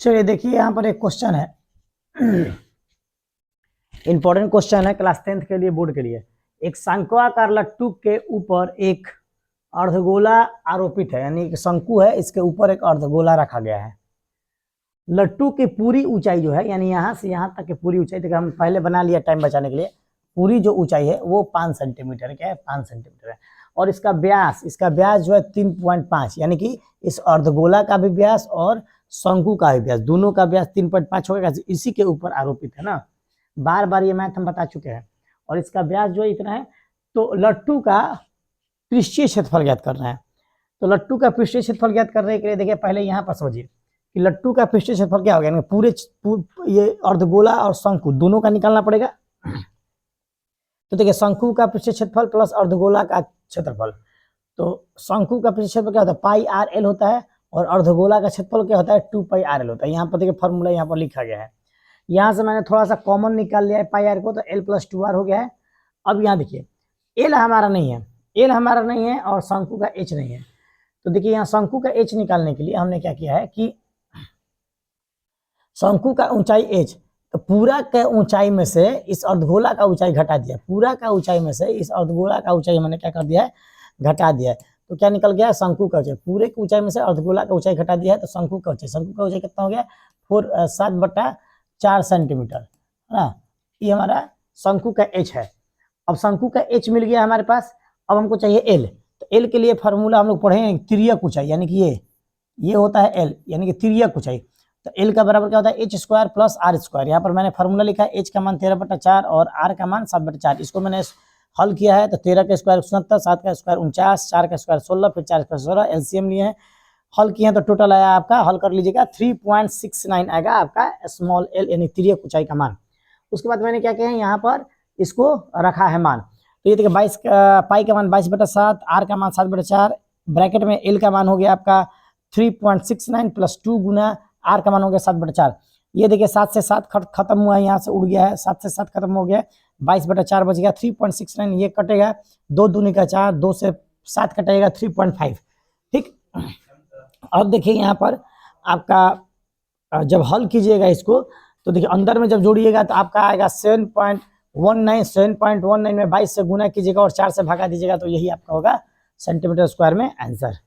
चलिए देखिए यहाँ पर एक क्वेश्चन है, इंपॉर्टेंट क्वेश्चन है क्लास 10th के लिए, बोर्ड के लिए। एक शंक्वाकार लट्टू के ऊपर एक अर्धगोला आरोपित है, यानी कि शंकु है, इसके ऊपर एक अर्धगोला रखा गया है। लट्टू की पूरी ऊंचाई जो है, यानी यहाँ से यहाँ तक की पूरी ऊंचाई, देखिए हम पहले बना लिया टाइम बचाने के लिए, पूरी जो ऊंचाई है वो 5 सेंटीमीटर, क्या है 5 सेंटीमीटर है। और इसका व्यास जो है 3.5, यानी कि इस अर्धगोला का भी व्यास और शंकु का भी व्यास, दोनों का व्यास 3.5 होगा, इसी के ऊपर आरोपित है ना। बार बार ये मैथ हम बता चुके हैं। और इसका व्यास जो है इतना है, तो लट्टू का पृष्ठीय क्षेत्रफल ज्ञात करना है। तो लट्टू का पृष्ठीय क्षेत्रफल ज्ञात करने के लिए देखिए पहले यहाँ पर समझिए कि लट्टू का पृष्ठीय क्षेत्रफल क्या होगा, पूरे ये अर्धगोला और शंकु दोनों का निकालना पड़ेगा। तो देखिए शंकु का पृष्ठीय क्षेत्रफल प्लस अर्धगोला का क्षेत्रफल, तो शंकु का पृष्ठीय क्षेत्रफल क्या होता है, पाई आर एल होता है, और अर्धगोला का क्षेत्रफल क्या होता है, 2 पाई आर एल होता है। यहाँ पर देखिए फॉर्मूला यहाँ पर लिखा गया है, यहाँ से मैंने थोड़ा सा कॉमन निकाल लिया है पाई आर को, तो एल प्लस 2 आर हो गया है। अब यहाँ देखिए एल हमारा नहीं है और शंकु का एच नहीं है, तो देखिए यहाँ शंकु का एच निकालने के लिए हमने क्या किया है कि शंकु का ऊंचाई एच, तो पूरा के ऊंचाई में से इस अर्धगोला का ऊंचाई घटा दिया, पूरा का ऊंचाई में से इस अर्धगोला का ऊंचाई मैंने क्या कर दिया है, घटा दिया है। तो क्या निकल गया, शंकु का ऊंचाई, पूरे की ऊंचाई में से अर्धगोला का ऊंचाई घटा दिया है, तो शंकु का ऊंचाई कितना हो गया, 7/4 सेंटीमीटर, है ना। ये हमारा शंकु का एच है। अब शंकु का एच मिल गया हमारे पास, अब हमको चाहिए एल। तो एल के लिए फार्मूला हम लोग पढ़े हैं, तिर्यक ऊंचाई, यानी कि ये होता है एल, यानी कि तिर्यक ऊंचाई। तो एल का बराबर क्या होता है, H square plus R square. यहाँ पर मैंने फार्मूला लिखा है, एच का मान 13/4 और आर का मान 7/4। इसको मैंने हल किया है, तो 13 का स्क्वायर 69, 7 का स्क्वायर 49, 4 का स्क्वायर 16, फिर 4 का 16, एलसीएम लिए हैं, हल किए हैं, तो टोटल आया आपका, हल कर लीजिएगा 3.69 आएगा आपका स्मॉल एल, यानी तिर्यक ऊंचाई का मान। उसके बाद मैंने क्या किया है, यहाँ पर इसको रखा है मान, तो ये देखिए 22 का पाई का मान 22/7, आर का मान 7/4, ब्रैकेट में एल का मान हो गया आपका 3.69 प्लस 2 गुना आर का मान हो गया 7/4। ये देखिए 7 से 7 खत्म हुआ है, यहाँ से उड़ गया है, 7 से 7 खत्म हो गया, 22/4 बच गया, 3.69 ये कटेगा, 2 दूनी का 4, 2 से 7 कटेगा 3.5, ठीक। अब देखिए यहाँ पर आपका जब हल कीजिएगा इसको, तो देखिए अंदर में जब जोड़िएगा तो आपका आएगा 7.19 में 22 से गुना कीजिएगा और 4 से भागा दीजिएगा, तो यही आपका होगा सेंटीमीटर स्क्वायर में आंसर।